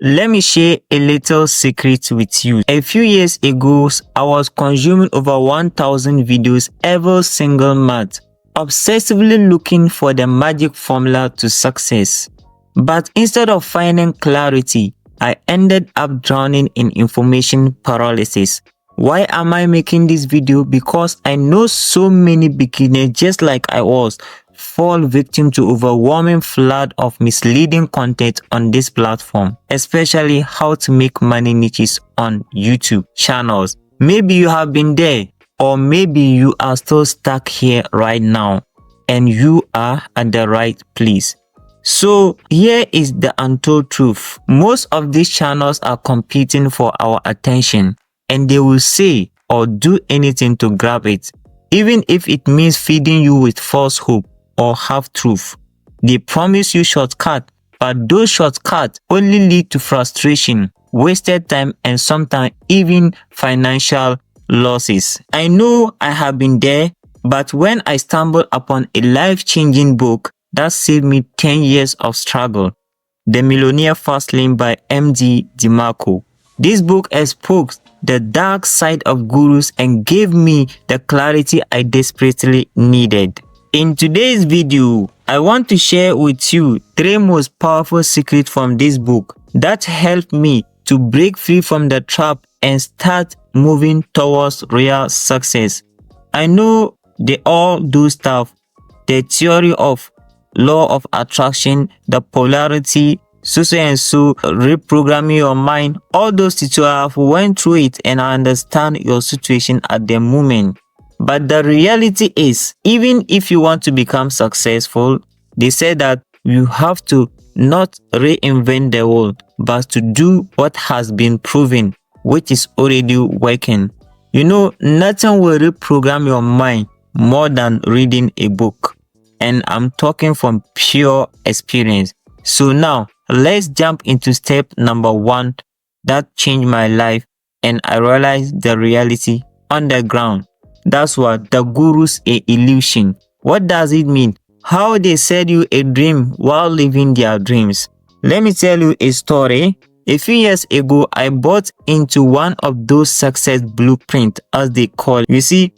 Let me share a little secret with you. A few years ago, I was consuming over 1,000 videos every single month, obsessively looking for the magic formula to success. But instead of finding clarity, I ended up drowning in information paralysis. Why am I making this video? Because I know so many beginners, just like I was, fall victim to overwhelming flood of misleading content on this platform, especially how to make money niches on YouTube channels. Maybe you have been there, or maybe you are still stuck here right now, and you are at the right place. So here is the untold truth. Most of these channels are competing for our attention, and they will say or do anything to grab it, even if it means feeding you with false hope or half-truth. They promise you shortcuts, but those shortcuts only lead to frustration, wasted time, and sometimes even financial losses. I know I have been there, but when I stumbled upon a life-changing book that saved me 10 years of struggle, The Millionaire Fast Lane by M.D. DeMarco. This book exposed the dark side of gurus and gave me the clarity I desperately needed. In today's video, I want to share with you 3 most powerful secrets from this book that helped me to break free from the trap and start moving towards real success. I know they all do stuff, the theory of law of attraction, the polarity, so reprogramming your mind. All those tutorials went through it and I understand your situation at the moment. But the reality is, even if you want to become successful, they say that you have to not reinvent the world, but to do what has been proven, which is already working. You know, nothing will reprogram your mind more than reading a book. And I'm talking from pure experience. So now, let's jump into step number 1 that changed my life, and I realized the reality on the ground. That's what the guru's a illusion. What does it mean? How they sell you a dream while living their dreams. Let me tell you a story. A few years ago, I bought into one of those success blueprints, as they call it. You see,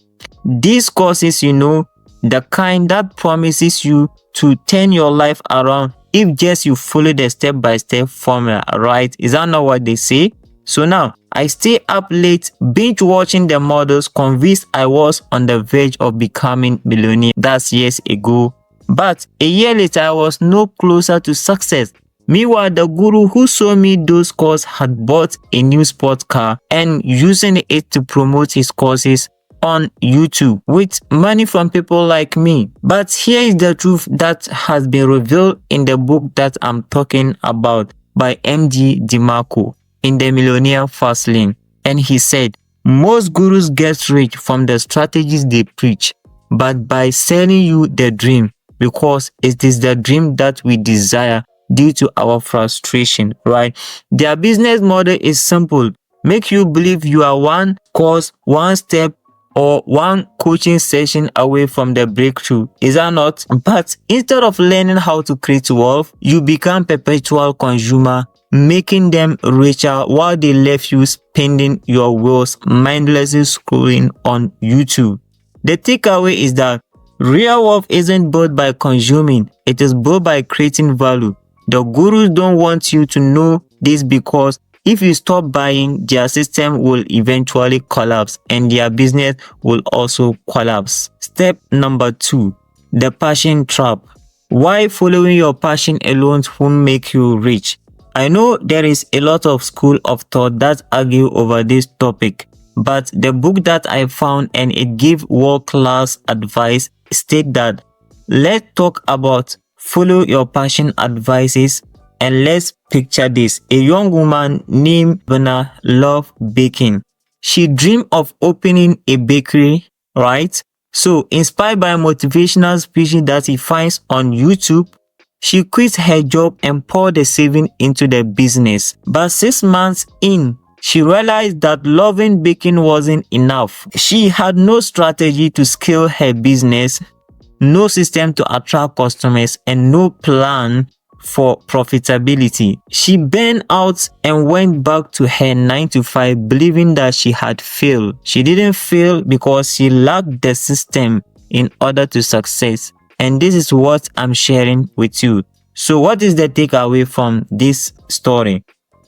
these courses, you know, the kind that promises you to turn your life around if just you follow the step-by-step formula, right? Is that not what they say? So now, I stay up late, binge watching the models, convinced I was on the verge of becoming millionaire. That's years ago. But a year later, I was no closer to success. Meanwhile, the guru who sold me those courses had bought a new sports car and using it to promote his courses on YouTube with money from people like me. But here is the truth that has been revealed in the book that I'm talking about by M.D. DeMarco in The Millionaire Fast Lane. And he said, most gurus get rich from the strategies they preach, but by selling you the dream, because it is the dream that we desire due to our frustration, right? Their business model is simple. Make you believe you are one course, one step, or one coaching session away from the breakthrough. Is that not? But instead of learning how to create wealth, you become perpetual consumer, making them richer while they left you spending your wealth mindlessly scrolling on YouTube. The takeaway is that real wealth isn't built by consuming, it is built by creating value. The gurus don't want you to know this because if you stop buying, their system will eventually collapse and their business will also collapse. Step number 2, the passion trap. Why following your passion alone won't make you rich? I know there is a lot of school of thought that argue over this topic, but the book that I found and it gives world-class advice state that let's talk about follow your passion advices. And let's picture this. A young woman named Bena loved baking. She dreamed of opening a bakery, right? So, inspired by motivational speeches that he finds on YouTube, she quit her job and poured the saving into the business. But 6 months in, she realized that loving baking wasn't enough. She had no strategy to scale her business, no system to attract customers, and no plan for profitability. She burned out and went back to her 9 to 5 believing that she had failed. She didn't fail because she lacked the system in order to success. And this is what I'm sharing with you. So what is the takeaway from this story?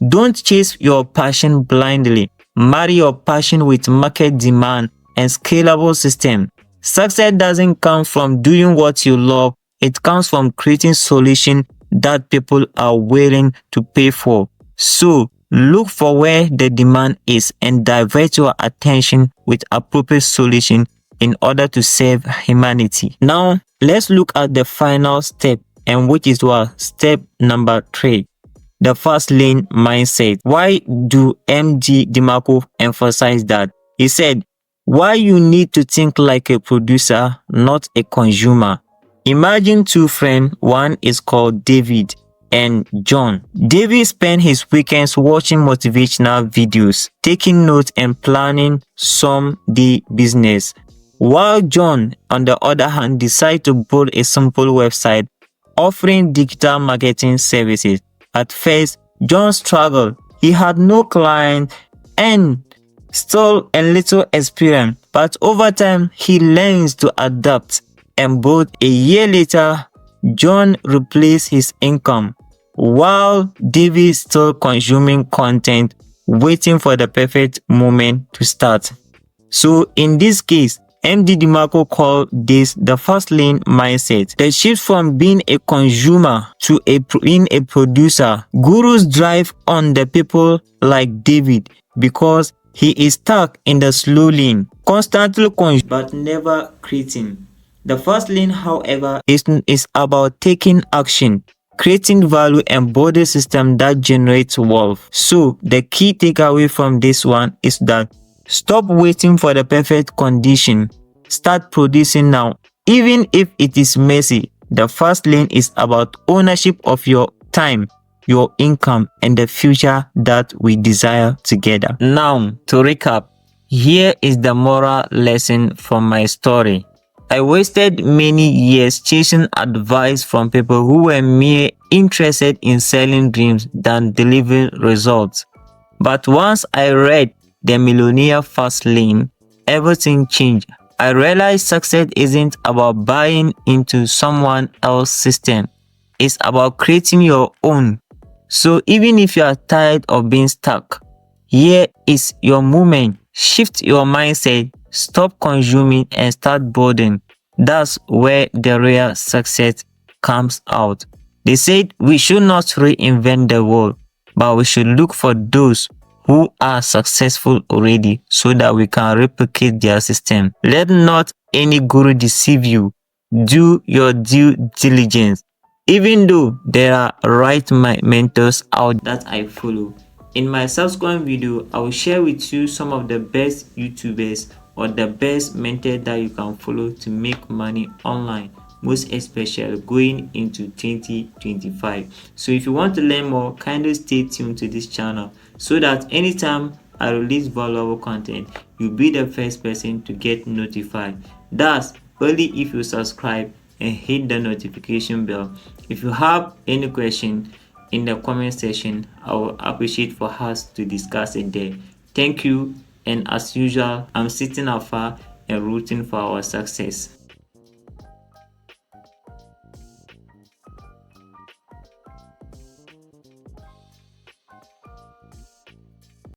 Don't chase your passion blindly. Marry your passion with market demand and scalable system. Success doesn't come from doing what you love. It comes from creating solutions that people are willing to pay for. So look for where the demand is and divert your attention with appropriate solution in order to save humanity. Now, let's look at the final step, and which is what? Step number 3. The fast lane mindset. Why do MD DeMarco emphasize that? He said, why you need to think like a producer, not a consumer. Imagine two friends, one is called David and John. David spent his weekends watching motivational videos, taking notes and planning some day business. While John, on the other hand, decided to build a simple website offering digital marketing services. At first, John struggled. He had no client and still a little experience, but over time, he learns to adapt. And both a year later, John replaced his income, while David still consuming content, waiting for the perfect moment to start. So in this case, MD DeMarco called this the fast lane mindset. The shift from being a consumer to being a producer. Gurus drive on the people like David because he is stuck in the slow lane, constantly consuming but never creating. The fast lane, however, is about taking action, creating value and building a system that generates wealth. So the key takeaway from this one is that stop waiting for the perfect condition. Start producing now. Even if it is messy, the fast lane is about ownership of your time, your income, and the future that we desire together. Now, to recap, here is the moral lesson from my story. I wasted many years chasing advice from people who were mere interested in selling dreams than delivering results. But once I read The Millionaire Fast Lane, everything changed. I realized success isn't about buying into someone else's system. It's about creating your own. So even if you are tired of being stuck, here is your moment. Shift your mindset, stop consuming and start building. That's where the real success comes out. They said we should not reinvent the world, but we should look for those who are successful already so that we can replicate their system. Let not any guru deceive you. Do your due diligence. Even though there are right mentors out that I follow. In my subsequent video, I will share with you some of the best YouTubers or the best mentors that you can follow to make money online, most especially going into 2025. So if you want to learn more, kindly stay tuned to this channel so that anytime I release valuable content, you'll be the first person to get notified. That's only if you subscribe and hit the notification bell. If you have any question in the comment section, I will appreciate for us to discuss it there. Thank you, and as usual, I'm sitting afar and rooting for our success.